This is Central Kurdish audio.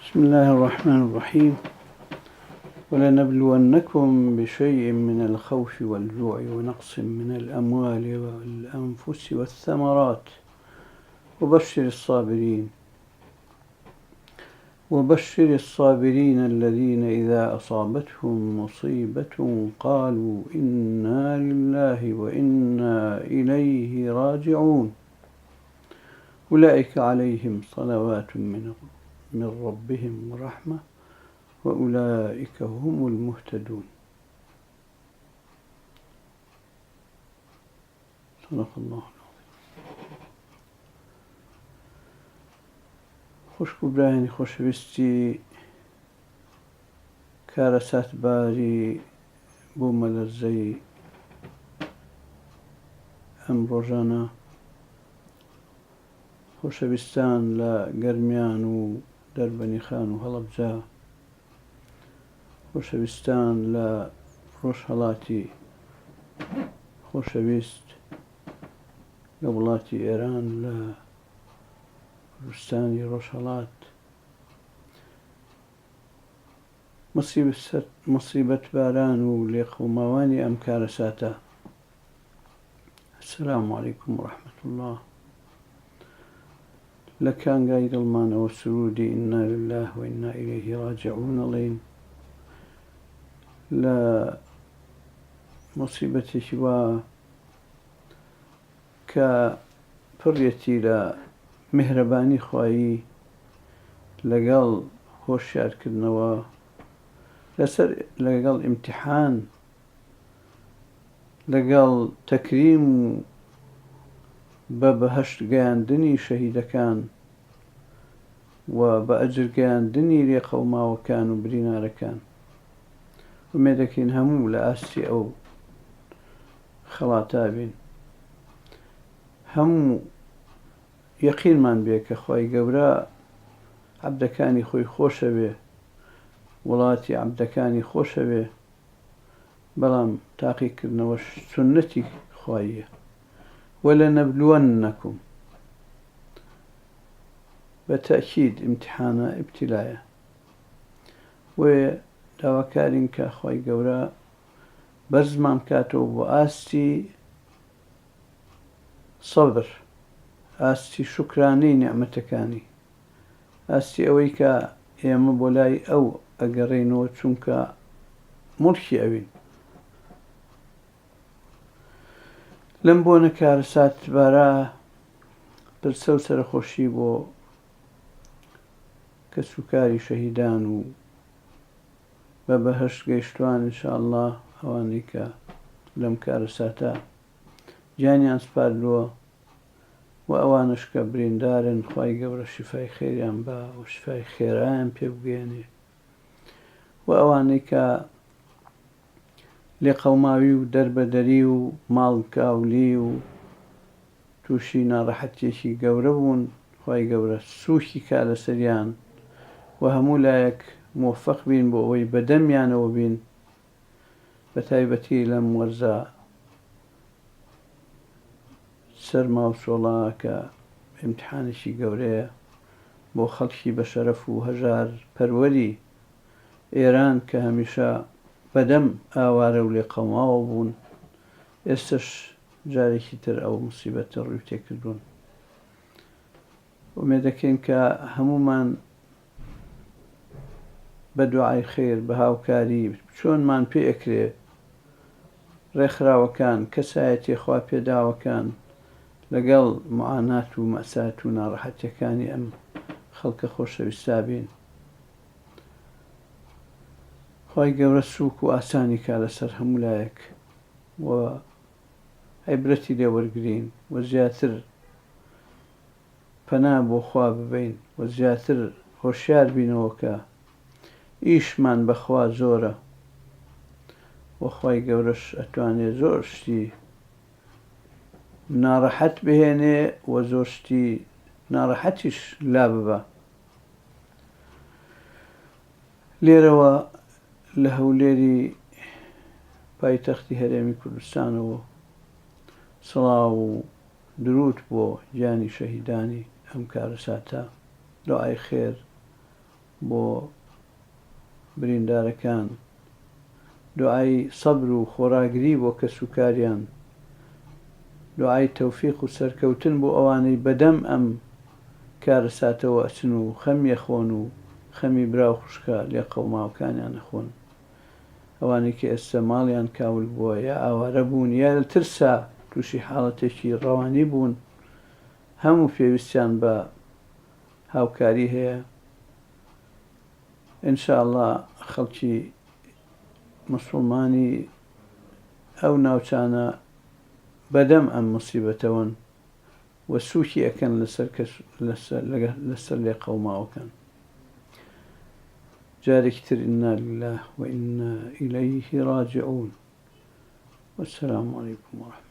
بسم الله الرحمن الرحيم ولنبلونكم بشيء من الخوف والجوع ونقص من الأموال والأنفس والثمرات وبشر الصابرين الذين إذا أصابتهم مصيبة قالوا إنا لله وإنا إليه راجعون أولئك عليهم صلوات من ربهم ورحمة وأولئك هم المهتدون. صدق الله العظيم. خوشگوبرانی خۆشەویستی کارە ساتباری بۆ مەلەرزەی ئەم ڕۆژانە، خۆشەویستان لە گەرمیان و دەربەنیخان و هەڵەبجە، خۆشەویستان لە ڕۆژهەڵاتی خۆشەویست لە وڵاتی ئێران، لە کوردستانی ڕۆژهەڵات، مصیبەت باران و لێقەوماوانی ئەم کارە ساتە. السلام علیکم ورحمة الله. لە کانگای دڵمانەوە سرودی ئینا لله وئینا ئیلەیهی ڕاجعون ئەڵێین. لە مصیبەتێکی وا کە پڕیەتی لە میهرەبانی خوایی لەگەڵ هۆشیارکردنەوە لەگەڵ ئیمتیحان، لەگەڵ تەکریم و بە بەهەشت گەیاندنی شەهیدەکان و بە ئەجر گەیاندنی لێقەوماوەکان و برینارەکان. ومێدەکەین هەموو لە ئاستی ئەو خەڵاتە بین، هەموو یەقینمان بێ کە خۆی گەورە عەبدەکانی خۆی خۆشەوێ، وڵاتی عەبدەکانی خۆشەوێ، بەڵام تاقیکردنەوەش سونەتی خواییە. وەلەنەبلوەنەکم بەتەئکید ئیمتیحانە، ئیبتیلایە، وێ داواکارین کە خۆی گەورە بەرزمان بکاتەوە بۆ ئاستی سەبر، ئاستی شوکرانەی نیعمەتەکانی، ئاستی ئەوەی کە ئێمە بۆ لای ئەو ئەگەڕێینەوە چونکە موڵکی ئەوین. لەم بۆنە کارە ساتبارە پرسە و سەرخۆشی بۆ کەسوکاری شەهیدان و بە بەهەشت گەیشتوان ئینشاءالله، ئەوانەی کە لەم کارە ساتە گیانیان سپاردووە و ئەوانش کە بریندارن، خوای گەورە شیفای خێریان بە و شیفای خێرایان پێ بگەێنێ، و ئەوانەی کە لێقەوماوی و دەربەدەری و ماڵکاولی و تووشی ناڕەحەتیەکی گەورە بوون، خوای گەورە سووکی کا لەسەریان و هەموو لایەک موفەق بین بۆ ئەوەی بەدەمیانەوە بین. بە تایبەتی لەم وەرزە سەرما و سۆڵا کە ئیمتیحانێکی گەورەیە بۆ خەڵکی بە شەرەف و هەژار پەروەری ئێران کە هەمیشە بەدەم ئاوارە و لێقەوماوە بوون، ئێستش جارێکی تر ئەو موسیبەتە ڕووی تێکردوون. ومێدەکەین کە هەمومان بە دوعای خێر، بە هاوکاری، چۆنمان پێ ئەکرێ ڕێکخراوەکان، کەسایەتی خوا پێداوەکان لەگەڵ معانات و مەسات و ناڕەحەتیەکانی ئەم خەڵکە خۆشەویستا بین. خوای گەورە سووک و ئاسانی کا لەسەر هەموو لایەک و عیبرەتی لێ وەرگرین و زیاتر پەنا بۆ خوا ببەین و زیاتر هۆشیار بینەوە کە ئیشمان بەخوا زۆرە و خوای گەورەش ئەتوانێ زۆر شتی ناڕەحەت بهێنێ و زۆر شتی ناڕەحەتیش لا ببە. لێرەوە لە هەولێری پایتەختی هەرێمی کوردستانەوە سڵاو و درود بۆ گیانی شەهیدانی ئەم کارە ساتە، دوعای خێر بۆ بریندارەکان، دوعای سەبر و خۆراگری بۆ کەس و کاریان، دوعای تەوفیق و سەرکەوتن بۆ ئەوانەی بەدەم ئەم کارە ساتەوە ئەچن و خەمی خۆن و خەمی براو خوشکە لێ قەوماوەکانیان نەخۆن. ئەوانەی کە ئێستا ماڵیان کاول بووە یا ئاوارە بوون یا لە ترسا تووشی حاڵەتێکی ڕەوانی بوون، هەموو پێویستیان بە هاوکاری هەیە. ئینشاءالله خەڵکی مسڵمانی ئەو ناوچانە بەدەم ئەم موسیبەتەوەن و سووکی ئەکەن لەسەر لێ قەوماوەکان. جارێکی تر ئینا لله و ئینا ئیلەیه ڕاجعون. والسلام عليكم ورحمة الله.